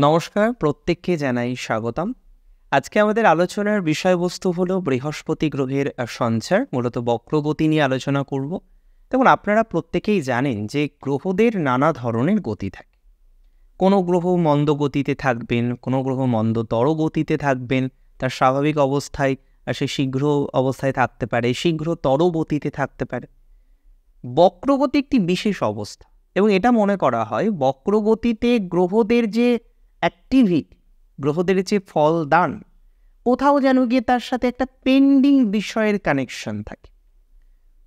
নমস্কার, প্রত্যেককে জানাই স্বাগতম। আজকে আমাদের আলোচনার বিষয়বস্তু হলো বৃহস্পতি গ্রহের সঞ্চার, মূলত বক্রগতি নিয়ে আলোচনা করব। দেখুন, আপনারা প্রত্যেকেই জানেন যে গ্রহদের নানা ধরনের গতি থাকে। কোনো গ্রহ মন্দ গতিতে থাকবেন, কোনো গ্রহ মন্দতর গতিতে থাকবেন, তার স্বাভাবিক অবস্থায় সে শীঘ্র অবস্থায় থাকতে পারে, শীঘ্রতর গতিতে থাকতে পারে। বক্রগতি একটি বিশেষ অবস্থা এবং এটা মনে করা হয় বক্রগতিতে গ্রহদের যে অ্যাক্টিভিটি, গ্রহদের যে ফলদান, কোথাও যেন গিয়ে তার সাথে একটা পেন্ডিং বিষয়ের কানেকশন থাকে।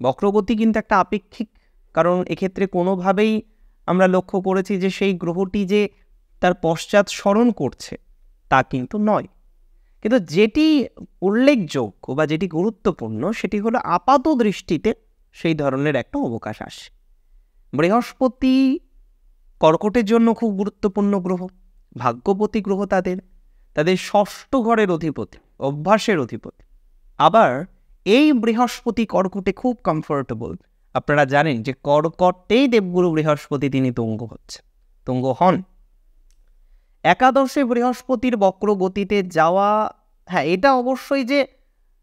বক্রগতি কিন্তু একটা আপেক্ষিক, কারণ এক্ষেত্রে কোনোভাবেই আমরা লক্ষ্য করেছি যে সেই গ্রহটি যে তার পশ্চাৎ স্মরণ করছে তা কিন্তু নয়। কিন্তু যেটি উল্লেখযোগ্য বা যেটি গুরুত্বপূর্ণ সেটি হলো আপাত দৃষ্টিতে সেই ধরনের একটা অবকাশ আসে। বৃহস্পতি কর্কটের জন্য খুব গুরুত্বপূর্ণ গ্রহ, ভাগ্যপতি গ্রহ, তাদের ষষ্ঠ ঘরের অধিপতি, অভ্যাসের অধিপতি। আবার এই বৃহস্পতি কর্কটে খুব কমফোর্টেবল। আপনারা জানেন যে কর্কটেই দেবগুরু বৃহস্পতি তিনি তুঙ্গ হন। একাদশে বৃহস্পতির বক্রগতিতে যাওয়া, হ্যাঁ, এটা অবশ্যই যে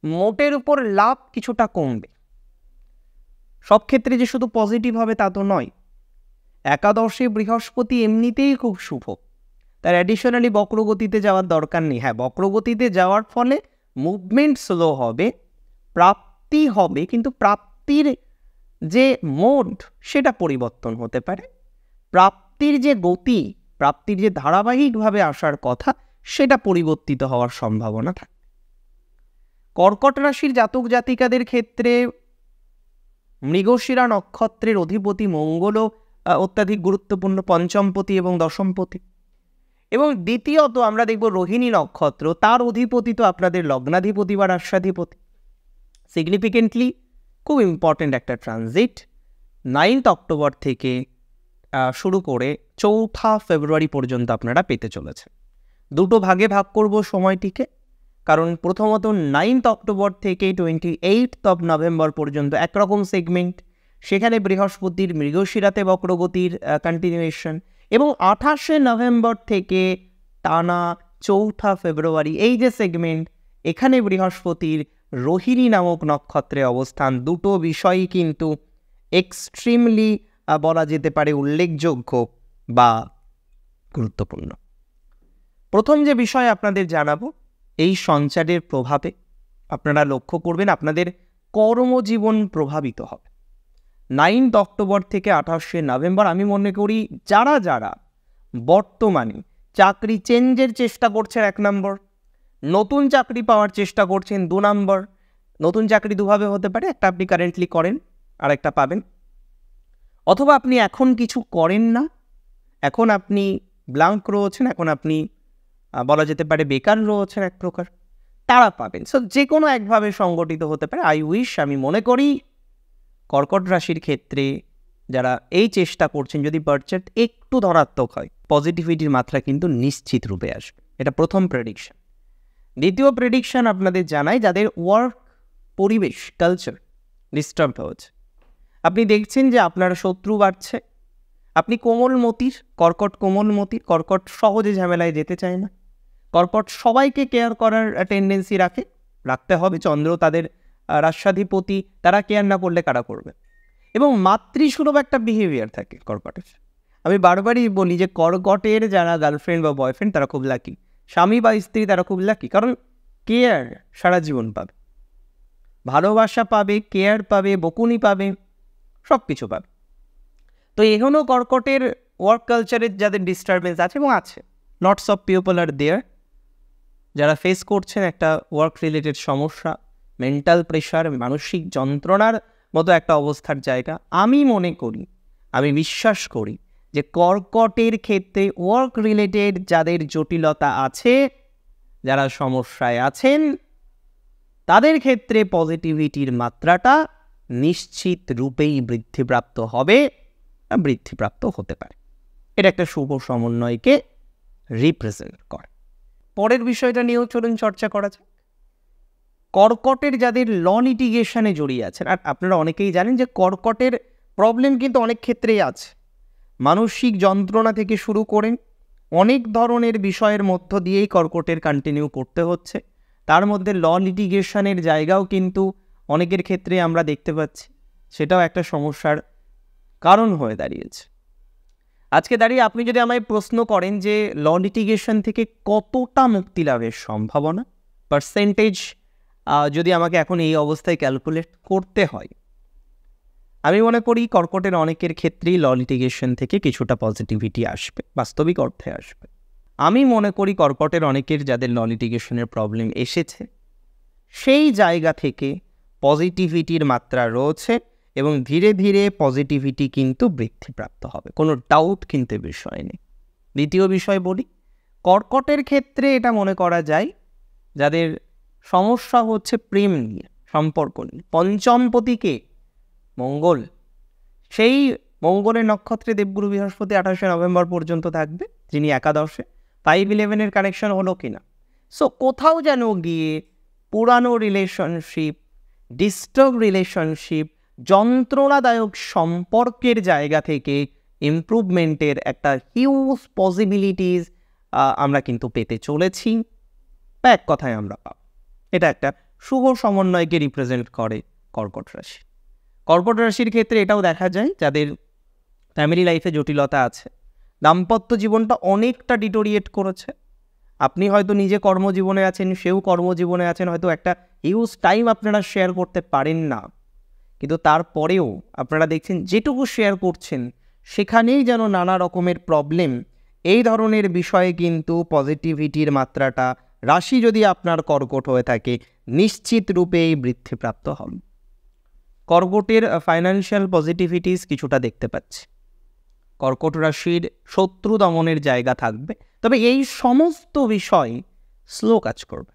মোটের উপর লাভ কিছুটা কমবে, সব ক্ষেত্রে যে শুধু পজিটিভ হবে তা তো নয়। একাদশে বৃহস্পতি এমনিতেই খুব শুভ, তার অ্যাডিশনালি বক্রগতিতে যাওয়ার দরকার নেই। হ্যাঁ, বক্রগতিতে যাওয়ার ফলে মুভমেন্ট স্লো হবে, প্রাপ্তি হবে, কিন্তু প্রাপ্তির যে মোড সেটা পরিবর্তন হতে পারে। প্রাপ্তির যে গতি, প্রাপ্তির যে ধারাবাহিকভাবে আসার কথা, সেটা পরিবর্তিত হওয়ার সম্ভাবনা থাকে। কর্কট রাশির জাতক জাতিকাদের ক্ষেত্রে মৃগশিরা নক্ষত্রের অধিপতি মঙ্গলও অত্যাধিক গুরুত্বপূর্ণ, পঞ্চমপতি এবং দশমপতি। এবং দ্বিতীয়ত আমরা দেখব রোহিণী নক্ষত্র, তার অধিপতি তো আপনাদের লগ্নাধিপতি বা রাষ্ট্রাধিপতি। সিগনিফিকেন্টলি খুব ইম্পর্টেন্ট একটা ট্রানজিট 9 অক্টোবর থেকে শুরু করে 4 ফেব্রুয়ারি পর্যন্ত আপনারা পেতে চলেছেন। দুটো ভাগে ভাগ করব সময়টিকে, কারণ প্রথমত 9 অক্টোবর থেকে 28 নভেম্বর পর্যন্ত একরকম সেগমেন্ট, সেখানে বৃহস্পতির মৃগশিরাতে বক্রগতির কন্টিনিউয়েশন, এবং 28 নভেম্বর থেকে টানা 4 ফেব্রুয়ারি এই যে সেগমেন্ট, এখানে বৃহস্পতির রোহিণী নামক নক্ষত্রে অবস্থান। দুটো বিষয়ই কিন্তু এক্সট্রিমলি বলা যেতে পারে উল্লেখযোগ্য বা গুরুত্বপূর্ণ। প্রথম যে বিষয় আপনাদের জানাবো, এই সঞ্চারের প্রভাবে আপনারা লক্ষ্য করবেন আপনাদের কর্মজীবন প্রভাবিত হবে। 9 অক্টোবর থেকে 28 নভেম্বর আমি মনে করি যারা যারা বর্তমানে চাকরি চেঞ্জের চেষ্টা করছেন 1 নম্বর, নতুন চাকরি পাওয়ার চেষ্টা করছেন 2 নম্বর। নতুন চাকরি দুভাবে হতে পারে, একটা আপনি কারেন্টলি করেন, আর একটা পাবেন। অথবা আপনি এখন কিছু করেন না, এখন আপনি ব্ল্যাঙ্ক রয়েছেন, এখন আপনি বলা যেতে পারে বেকার রয়েছেন এক প্রকার, তারা পাবেন। সো যে কোনো একভাবে সংগঠিত হতে পারে। আমি মনে করি কর্কট রাশির ক্ষেত্রে যারা এই চেষ্টা করছেন, যদি বার্থচার্ট একটু ধনাত্মক হয়, পজিটিভিটির মাত্রা কিন্তু নিশ্চিত রূপে আসবে। এটা প্রথম প্রেডিকশন। দ্বিতীয় প্রেডিকশন আপনাদের জানাই, যাদের ওয়ার্ক পরিবেশ কালচার ডিস্টার্ব হচ্ছে, আপনি দেখছেন যে আপনার শত্রু বাড়ছে, আপনি কোমলমতির, কর্কট সহজে ঝামেলায় যেতে চায় না, কর্কট সবাইকে কেয়ার করার টেন্ডেন্সি রাখতে হবে। চন্দ্র তাদের রাষ্ট্রাধিপতি, তারা কেয়ার না করলে কারা করবে? এবং মাতৃসুলভ একটা বিহেভিয়ার থাকে কর্কটের। আমি বারবারই বলি যে কর্কটের যারা গার্লফ্রেন্ড বা বয়ফ্রেন্ড তারা খুব লাকি, স্বামী বা স্ত্রী তারা খুব লাকি, কারণ কেয়ার সারা জীবন পাবে, ভালোবাসা পাবে, কেয়ার পাবে, বকুনি পাবে, সব কিছু পাবে। তো এখনও কর্কটের ওয়ার্ক কালচারের যাদের ডিস্টারবেন্স আছে, এবং আছে, লটস অফ পিপল আর দেয়ার, যারা ফেস করছেন একটা ওয়ার্ক রিলেটেড সমস্যা, মেন্টাল প্রেশার, মানসিক যন্ত্রণার মতো একটা অবস্থার জায়গা। আমি মনে করি, আমি বিশ্বাস করি যে কর্কটের ক্ষেত্রে ওয়ার্ক রিলেটেড যাদের জটিলতা আছে, যারা সমস্যায় আছেন, তাদের ক্ষেত্রে পজিটিভিটির মাত্রাটা নিশ্চিত রূপেই বৃদ্ধিপ্রাপ্ত হবে, বৃদ্ধিপ্রাপ্ত হতে পারে। এটা একটা শুভ সমন্বয়কে রিপ্রেজেন্ট করে। পরের বিষয়টা নিয়েও চলুন চর্চা করা যাক। কর্কটের যাদের ল লিটিগেশনে জড়িয়ে আছেন, আর আপনারা অনেকেই জানেন যে কর্কটের প্রবলেম কিন্তু অনেক ক্ষেত্রেই আছে, মানসিক যন্ত্রণা থেকে শুরু করে অনেক ধরনের বিষয়ের মধ্য দিয়েই কর্কটের কন্টিনিউ করতে হচ্ছে। তার মধ্যে ল লিটিগেশনের জায়গাও কিন্তু অনেকের ক্ষেত্রে আমরা দেখতে পাচ্ছি, সেটাও একটা সমস্যার কারণ হয়ে দাঁড়িয়েছে। আজকে দাঁড়িয়ে আপনি যদি আমায় প্রশ্ন করেন যে ল লিটিগেশন থেকে কতটা মুক্তি লাভের সম্ভাবনা, পার্সেন্টেজ যদি আমাকে এখন এই অবস্থায় ক্যালকুলেট করতে হয়, আমি মনে করি কর্কটের অনেকের ক্ষেত্রেই ল লিটিগেশন থেকে কিছুটা পজিটিভিটি আসবে, বাস্তবিক অর্থে আসবে। আমি মনে করি কর্কটের অনেকের যাদের ল লিটিগেশনের প্রবলেম এসেছে, সেই জায়গা থেকে পজিটিভিটির মাত্রা রয়েছে এবং ধীরে ধীরে পজিটিভিটি কিন্তু বৃদ্ধিপ্রাপ্ত হবে, কোনো ডাউট কিন্তু বিষয় নেই। দ্বিতীয় বিষয় বলি, কর্কটের ক্ষেত্রে এটা মনে করা যায় যাদের সমস্যা হচ্ছে প্রেম নিয়ে, সম্পর্ক নিয়ে, পঞ্চমপতিকে মঙ্গল, সেই মঙ্গলের নক্ষত্রে দেবগুরু বৃহস্পতি 28শে নভেম্বর পর্যন্ত থাকবে, যিনি একাদশে। 5-11-এর কানেকশন হলো কিনা, সো কোথাও যেন গিয়ে পুরানো রিলেশনশিপ, ডিস্টার্ব রিলেশনশিপ, যন্ত্রণাদায়ক সম্পর্কের জায়গা থেকে ইমপ্রুভমেন্টের একটা হিউজ পসিবিলিটিস আমরা কিন্তু পেতে চলেছি, বা এক কথায় আমরা পাব। এটা একটা শুভ সমন্বয়কে রিপ্রেজেন্ট করে কর্কট রাশি। কর্কট রাশির ক্ষেত্রে এটাও দেখা যায় যাদের ফ্যামিলি লাইফে জটিলতা আছে, দাম্পত্য জীবনটা অনেকটা ডিটোরিয়েট করেছে। আপনি হয়তো নিজে কর্মজীবনে আছেন, সেও কর্মজীবনে আছেন, হয়তো একটা হিউজ টাইম আপনারা শেয়ার করতে পারেন না, কিন্তু তারপরেও আপনারা দেখছেন যেটুকু শেয়ার করছেন সেখানেই যেন নানা রকমের প্রবলেম। এই ধরনের বিষয়ে কিন্তু পজিটিভিটির মাত্রাটা, রাশি যদি আপনার কর্কট হয়ে থাকে, নিশ্চিত রূপেই বৃদ্ধিপ্রাপ্ত হন। কর্কটের ফাইন্যান্সিয়াল পজিটিভিটিস কিছুটা দেখতে পাচ্ছি। কর্কট রাশির শত্রু দমনের জায়গা থাকবে, তবে এই সমস্ত বিষয় স্লো কাজ করবে।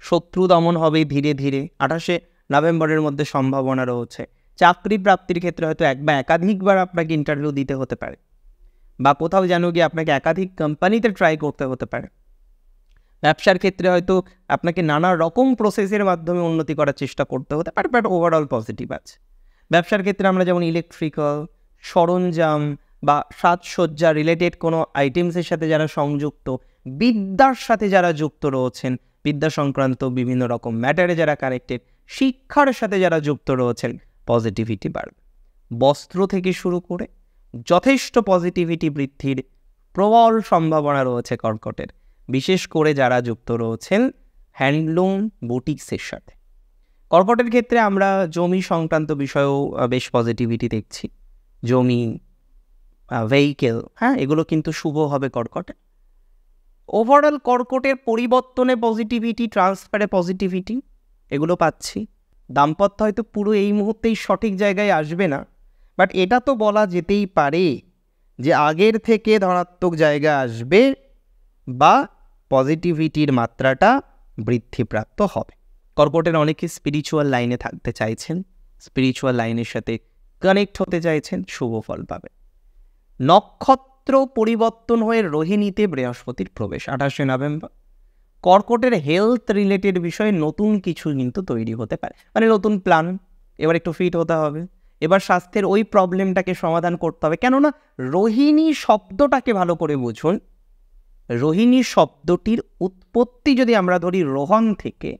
শত্রু দমন হবে ধীরে ধীরে, 28শে নভেম্বরের মধ্যে সম্ভাবনা রয়েছে। চাকরি প্রাপ্তির ক্ষেত্রে হয়তো এক বা একাধিকবার আপনাকে ইন্টারভিউ দিতে হতে পারে, বা কোথাও যেন গিয়ে আপনাকে একাধিক কোম্পানিতে ট্রাই করতে হতে পারে। ব্যবসার ক্ষেত্রে হয়তো আপনাকে নানা রকম প্রসেসের মাধ্যমে উন্নতি করার চেষ্টা করতে হতে পারে, বাট ওভারঅল পজিটিভ আছে। ব্যবসার ক্ষেত্রে আমরা যেমন ইলেকট্রিক্যাল, সরঞ্জাম বা সাজসজ্জা রিলেটেড কোনো আইটেমসের সাথে যারা সংযুক্ত, বিদ্যার সাথে যারা যুক্ত রয়েছেন, বিদ্যা সংক্রান্ত বিভিন্ন রকম ম্যাটারে যারা কানেক্টেড, শিক্ষার সাথে যারা যুক্ত রয়েছেন, পজিটিভিটি বাড়বে। বস্ত্র থেকে শুরু করে যথেষ্ট পজিটিভিটি বৃদ্ধির প্রবল সম্ভাবনা রয়েছে কর্কটের, বিশেষ করে যারা যুক্ত রয়েছেন হ্যান্ডলুম, বুটিক্সের সাথে। কর্কটের ক্ষেত্রে আমরা জমি সংক্রান্ত বিষয়েও বেশ পজিটিভিটি দেখছি। জমি, ভেহিকেল, এগুলো কিন্তু শুভ হবে কর্কটে। ওভারঅল কর্কটের পরিবর্তনে পজিটিভিটি, ট্রান্সফারে পজিটিভিটি, এগুলো পাচ্ছি। দাম্পত্য হয়তো পুরো এই মুহূর্তেই সঠিক জায়গায় আসবে না, বাট এটা তো বলা যেতেই পারে যে আগের থেকে ধনাত্মক জায়গা আসবে বা পজিটিভিটির মাত্রাটা বৃদ্ধিপ্রাপ্ত হবে। কর্কটের অনেকে স্পিরিচুয়াল লাইনে থাকতে চাইছেন, স্পিরিচুয়াল লাইনের সাথে কানেক্ট হতে চাইছেন, শুভ ফল পাবে। নক্ষত্র পরিবর্তন হয়ে রোহিণীতে বৃহস্পতির প্রবেশ 28শে নভেম্বর। কর্কটের হেলথ রিলেটেড বিষয়ে নতুন কিছু কিন্তু তৈরি হতে পারে, মানে নতুন প্ল্যান, এবার একটু ফিট হতে হবে, এবার স্বাস্থ্যের ওই প্রবলেমটাকে সমাধান করতে হবে। কেননা রোহিণী শব্দটাকে ভালো করে বুঝুন, রোহিণী শব্দটির উৎপত্তি যদি আমরা ধরি রোহন থেকে,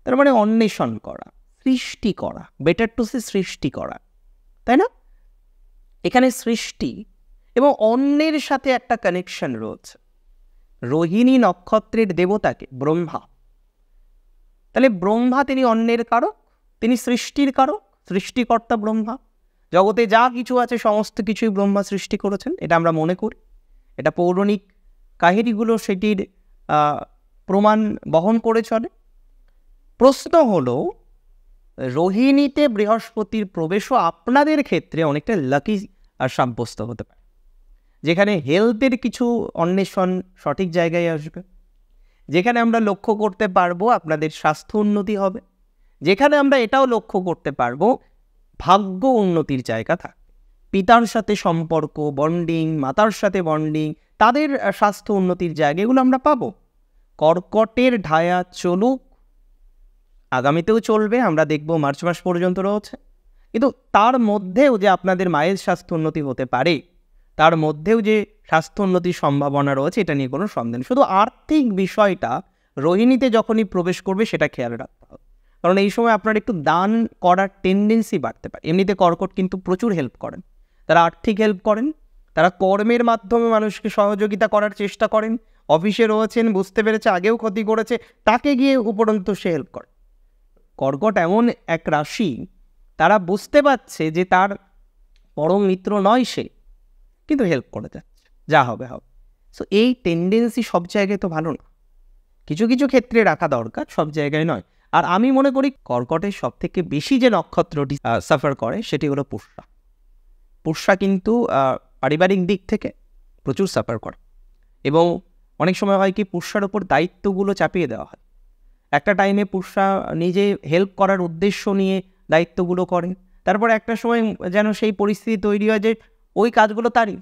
তার মানে অন্বেষণ করা, সৃষ্টি করা, বেটার টু সে সৃষ্টি করা, তাই না? এখানে সৃষ্টি এবং অন্যের সাথে একটা কানেকশন রয়েছে। রোহিণী নক্ষত্রের দেবতাকে ব্রহ্মা, তাহলে ব্রহ্মা তিনি অন্যের কারক, তিনি সৃষ্টির কারক, সৃষ্টিকর্তা ব্রহ্মা। জগতে যা কিছু আছে সমস্ত কিছুই ব্রহ্মা সৃষ্টি করেছেন, এটা আমরা মনে করি। এটা পৌরাণিক কাহিনীগুলো সেটির প্রমাণ বহন করে চলে। প্রশ্ন হলো, রোহিণীতে বৃহস্পতির প্রবেশও আপনাদের ক্ষেত্রে অনেকটা লাকি সাব্যস্ত হতে পারে, যেখানে হেলথের কিছু অন্বেষণ সঠিক জায়গায় আসবে, যেখানে আমরা লক্ষ্য করতে পারবো আপনাদের স্বাস্থ্য উন্নতি হবে, যেখানে আমরা এটাও লক্ষ্য করতে পারবো ভাগ্য উন্নতির জায়গা থাকবে। পিতার সাথে সম্পর্ক, বন্ডিং, মাতার সাথে বন্ডিং, তাদের স্বাস্থ্য উন্নতির জায়গা, এগুলো আমরা পাবো। কর্কটের ঢায়া চলুক, আগামীতেও চলবে, আমরা দেখব মার্চ মাস পর্যন্ত রয়েছে, কিন্তু তার মধ্যেও যে আপনাদের মায়ের স্বাস্থ্য উন্নতি হতে পারে, তার মধ্যেও যে স্বাস্থ্য উন্নতির সম্ভাবনা রয়েছে এটা নিয়ে কোনো সন্দেহ নেই। শুধু আর্থিক বিষয়টা রোহিণীতে যখনই প্রবেশ করবে সেটা খেয়াল রাখতে হবে, কারণ এই সময় আপনার একটু দান করার টেন্ডেন্সি বাড়তে পারে। এমনিতে কর্কট কিন্তু প্রচুর হেল্প করেন, তারা আর্থিক হেল্প করেন, তারা কর্মের মাধ্যমে মানুষকে সহযোগিতা করার চেষ্টা করেন। অফিসে রয়েছেন, বুঝতে পেরেছে আগেও ক্ষতি করেছে, তাকে গিয়ে উপরন্তু সে হেল্প করে। কর্কট এমন এক রাশি, তারা বুঝতে পারছে যে তার পরম মিত্র নয় সে, কিন্তু হেল্প করে যাচ্ছে, যা হবে হবে। সো এই টেন্ডেন্সি সব জায়গায় তো ভালো না, কিছু কিছু ক্ষেত্রে রাখা দরকার, সব জায়গায় নয়। আর আমি মনে করি কর্কটের সব থেকে বেশি যে নক্ষত্রটি সাফার করে সেটি হলো পুষ্যা। পুষ্যা কিন্তু পারিবারিক দিক থেকে প্রচুর সাফার করে, এবং অনেক সময় হয় কি পুষ্যার ওপর দায়িত্বগুলো চাপিয়ে দেওয়া হয়। একটা টাইমে পুষ্যা নিজে হেল্প করার উদ্দেশ্য নিয়ে দায়িত্বগুলো করে, তারপর একটা সময় যেন সেই পরিস্থিতি তৈরি হয় যে ওই কাজগুলো তারই,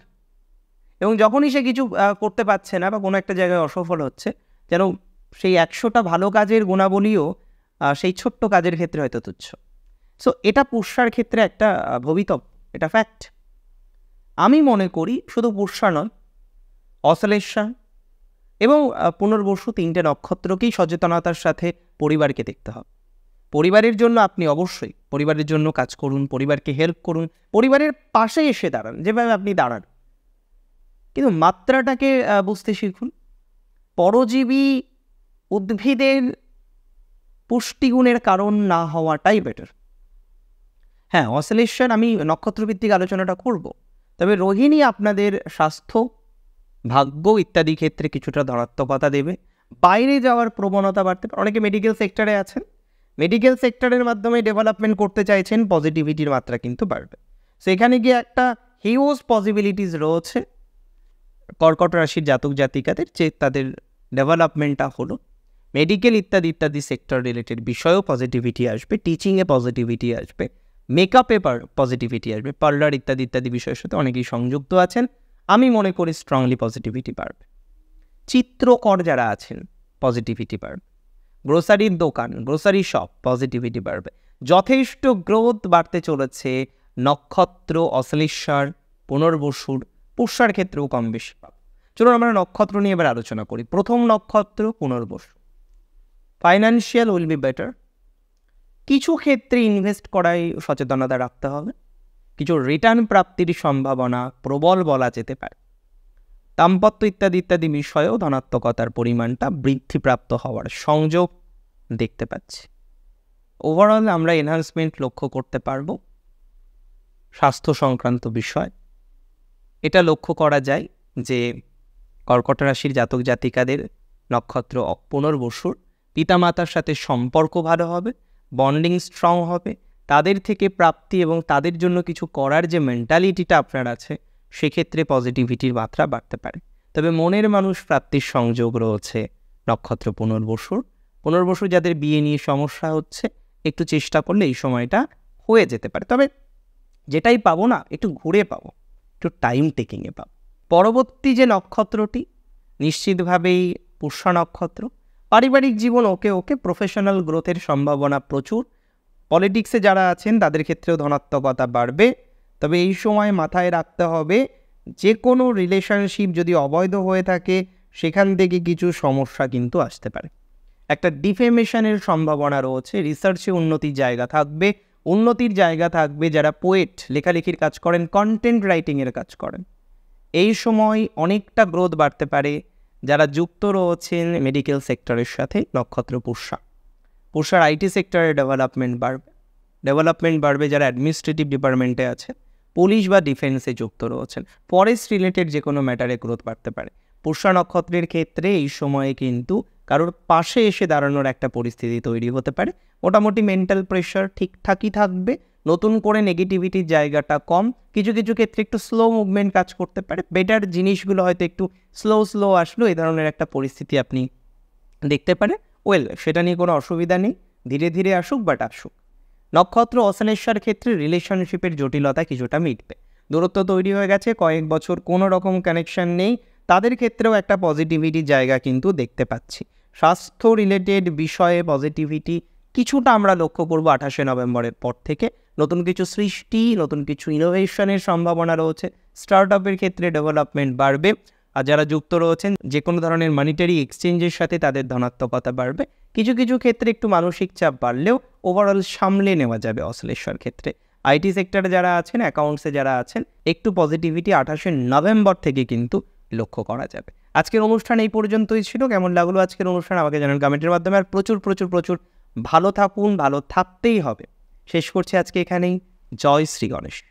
এবং যখনই সে কিছু করতে পারছে না বা কোনো একটা জায়গায় অসফল হচ্ছে, যেন সেই 100টা ভালো কাজের গুণাবলীও সেই ছোট্ট কাজের ক্ষেত্রে হয়তো তুচ্ছ। সো এটা পুষ্যার ক্ষেত্রে একটা ভবিতব্য, এটা ফ্যাক্ট। আমি মনে করি শুধু পুষ্যা নয়, অশ্লেষা এবং পুনর্বসু 3টে নক্ষত্রকেই সচেতনতার সাথে পরিবারকে দেখতে হবে। পরিবারের জন্য আপনি অবশ্যই পরিবারের জন্য কাজ করুন, পরিবারকে হেল্প করুন, পরিবারের পাশে এসে দাঁড়ান যেভাবে আপনি দাঁড়ান, কিন্তু মাত্রাটাকে বুঝতে শিখুন। পরজীবী উদ্ভিদের পুষ্টিগুণের কারণ না হওয়াটাই বেটার। হ্যাঁ, অশ্লেষণ আমি নক্ষত্রভিত্তিক আলোচনাটা করব, তবে রোহিণী আপনাদের স্বাস্থ্য, ভাগ্য ইত্যাদি ক্ষেত্রে কিছুটা ধনাত্মকতা দেবে। বাইরে যাওয়ার প্রবণতা বাড়তে পারে। অনেকে মেডিকেল সেক্টরে আছেন, মেডিকেল সেক্টরের মাধ্যমে ডেভেলপমেন্ট করতে চাইছেন, পজিটিভিটির মাত্রা কিন্তু বাড়বে। সেখানে গিয়ে একটা হিউজ পসিবিলিটিস রয়েছে কর্কট রাশির জাতক জাতিকাদের, যে তাদের ডেভেলপমেন্টটা হলো মেডিকেল ইত্যাদি ইত্যাদি সেক্টর রিলেটেড বিষয়েও পজিটিভিটি আসবে, টিচিংয়ে পজিটিভিটি আসবে, মেকআপে পজিটিভিটি আসবে, পার্লার ইত্যাদি ইত্যাদি বিষয়ের সাথে অনেকেই সংযুক্ত আছেন। আমি মনে করি স্ট্রংলি পজিটিভিটি বাড়বে। চিত্রকর যারা আছেন পজিটিভিটি বাড়বে, গ্রোসারির দোকান, গ্রোসারি শপ, পজিটিভিটি বাড়বে। যথেষ্ট গ্রোথ বাড়তে চলেছে নক্ষত্র অশ্লেষার, পুনর্বসুর, পুষ্যার ক্ষেত্রেও কম বেশি পাব। চলুন আমরা নক্ষত্র নিয়ে এবার আলোচনা করি। প্রথম নক্ষত্র Punarvasu. Financial will be better. কিছু ক্ষেত্রে ইনভেস্ট করায় সচেতনতা রাখতে হবে, কিছু রিটার্ন প্রাপ্তির সম্ভাবনা প্রবল বলা যেতে পারে। দাম্পত্য ইত্যাদি ইত্যাদি বিষয়েও ধনাত্মকতার পরিমাণটা বৃদ্ধিপ্রাপ্ত হওয়ার সংযোগ দেখতে পাচ্ছি। ওভারঅল আমরা এনহান্সমেন্ট লক্ষ্য করতে পারবো। স্বাস্থ্য সংক্রান্ত বিষয় এটা লক্ষ্য করা যায় যে কর্কট রাশির জাতক জাতিকাদের নক্ষত্র পুনর্বসুর পিতামাতার সাথে সম্পর্ক ভালো হবে, বন্ডিং স্ট্রং হবে, তাদের থেকে প্রাপ্তি এবং তাদের জন্য কিছু করার যে মেন্টালিটিটা আপনার আছে সেক্ষেত্রে পজিটিভিটির মাত্রা বাড়তে পারে। তবে মনের মানুষ প্রাপ্তির সংযোগ রয়েছে নক্ষত্র পুনর্বসুর। পুনর্বসু যাদের বিয়ে নিয়ে সমস্যা হচ্ছে, একটু চেষ্টা করলে এই সময়টা হয়ে যেতে পারে। তবে যেটাই পাবো না, একটু ঘুরে পাবো, একটু টাইম টেকিংয়ে পাবো। পরবর্তী যে নক্ষত্রটি নিশ্চিতভাবেই পুষ্যা নক্ষত্র। পারিবারিক জীবন ওকে ওকে, প্রফেশনাল গ্রোথের সম্ভাবনা প্রচুর। পলিটিক্সে যারা আছেন তাদের ক্ষেত্রেও ধনাত্মকতা বাড়বে। তবে এই সময় মাথায় রাখতে হবে, যে কোনো রিলেশনশিপ যদি অবৈধ হয়ে থাকে সেখান থেকে কিছু সমস্যা কিন্তু আসতে পারে। একটা ডিফেমেশনের সম্ভাবনা রয়েছে। রিসার্চে উন্নতির জায়গা থাকবে, উন্নতির জায়গা থাকবে যারা পোয়েট, লেখালেখির কাজ করেন, কন্টেন্ট রাইটিংয়ের কাজ করেন। এই সময় অনেকটা গ্রোথ বাড়তে পারে যারা যুক্ত রয়েছেন মেডিকেল সেক্টরের সাথে। নক্ষত্র পুষ্যা, পুষ্যার আইটি সেক্টরে ডেভেলপমেন্ট বাড়বে যারা অ্যাডমিনিস্ট্রেটিভ ডিপার্টমেন্টে আছে, পুলিশ বা ডিফেন্সে যুক্ত রয়েছেন, ফরেস্ট রিলেটেড যে কোনো ম্যাটারে গ্রোথ বাড়তে পারে। পুষ্যা নক্ষত্রের ক্ষেত্রে এই সময়ে কিন্তু কারোর পাশে এসে দাঁড়ানোর একটা পরিস্থিতি তৈরি হতে পারে। মোটামুটি মেন্টাল প্রেশার ঠিকঠাকই থাকবে, নতুন করে নেগেটিভিটির জায়গাটা কম, কিছু কিছু ক্ষেত্রে একটু স্লো মুভমেন্ট কাজ করতে পারে, বেটার জিনিসগুলো হয়তো একটু স্লো আসলো, এই ধরনের একটা পরিস্থিতি আপনি দেখতে পারেন। সেটা নিয়ে কোনো অসুবিধা নেই, ধীরে ধীরে আসুক, বাট আসুক। নক্ষত্র অশ্লেষার ক্ষেত্রে রিলেশনশিপের জটিলতা কিছুটা মিটবে। দূরত্ব তৈরি হয়ে গেছে, কয়েক বছর কোনো রকম কানেকশন নেই, তাদের ক্ষেত্রেও একটা পজিটিভিটির জায়গা কিন্তু দেখতে পাচ্ছি। স্বাস্থ্য রিলেটেড বিষয়ে পজিটিভিটি কিছুটা আমরা লক্ষ্য করব 28শে নভেম্বরের পর থেকে। নতুন কিছু সৃষ্টি, নতুন কিছু ইনোভেশনের সম্ভাবনা রয়েছে। স্টার্ট আপের ক্ষেত্রে ডেভেলপমেন্ট বাড়বে। আর যারা যুক্ত রয়েছেন যে কোনো ধরনের মানিটারি এক্সচেঞ্জের সাথে তাদের ধনাত্মকতা বাড়বে। কিছু কিছু ক্ষেত্রে একটু মানসিক চাপ বাড়লেও ওভারঅল সামলে নেওয়া যাবে অশ্লেষার ক্ষেত্রে। আইটি সেক্টরে যারা আছেন, অ্যাকাউন্টসে যারা আছেন, একটু পজিটিভিটি 28শে নভেম্বর থেকে কিন্তু লক্ষ্য করা যাবে। আজকের অনুষ্ঠান এই পর্যন্তই ছিল। কেমন লাগলো আজকের অনুষ্ঠান আমাকে জানান কমেন্টের মাধ্যমে। আর প্রচুর প্রচুর প্রচুর ভালো থাকুন, ভালো থাকতেই হবে। শেষ করছি আজকে এখানেই। জয় শ্রী গণেশ।